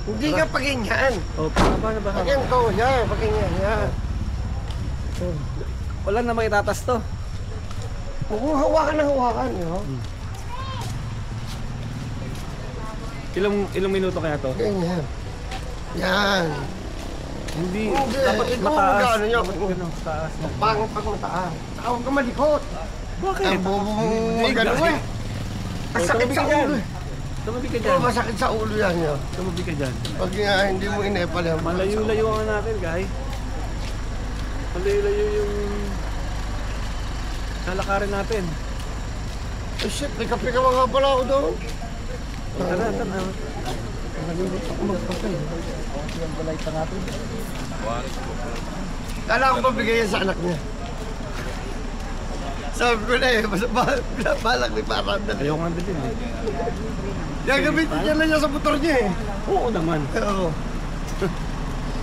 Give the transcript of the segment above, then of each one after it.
Hindi ka paginyan. O, paano ba? Pagyan ko, yan, paginyan, yan. Wala na maitatas to. Kung hawakan na hawakan, yun. Ilang minuto kaya to? Ganyan. Yan. Hindi, Hindi, dapat ito mataas. magkano niya? Taas na. Pangit pag mataas. Saka huwag ka malikot. Bakit? Ang bobo mong magano eh. Ang sakit sa ulo eh. Tumabi ka Oo, dyan. masakit sa ulo yan yun. Tumabi ka dyan. Pag hindi mo inepal yan. Malayo-layo nga natin, guys. Malayo-layo yung lalakarin natin. Oh shit, may kape ka mga pala ako doon. Tara, tara. Nalimutan ako magkape. Kala ko pabigay yan sa anak niya. Sabi ko na eh, balak ni Parang na. Ayaw nga din eh. Gagamitin niya na niya sa motor niya eh. Oo naman. Oo.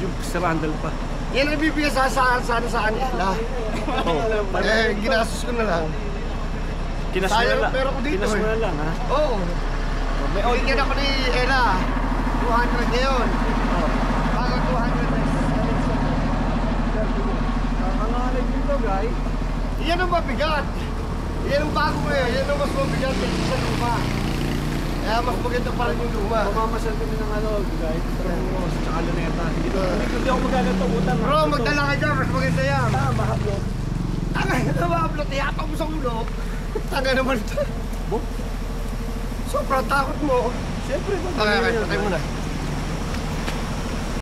Yung si Randall pa. Yan ang bibigyan sana sa kanila. Eh, ginastos ko na lang. Kinas mo na Sayang lang. pero ko dito Kinas mo eh. na lang, ha? Oo. May Bigyan ako ni Ella. 200 ngayon. Bago 200 next. Nangangalag dito, guys. Yan ang mabigat. Yan ang bago eh. Yan ang mas mabigat kaysa sa luma. Kaya mas maganda pa rin yung luma. Mamamasal kami ng ano, guys. Tromos, tsaka luneta. Hindi ako magaganto utang. Bro, magdala ka dyan. Mas maganda yan. Tama, hablot. Tanga na mahablot. Ihatang mo sa ulo. Tanga naman ito. Bo? Sobrang takot mo. Siyempre, Okay, patay mo na.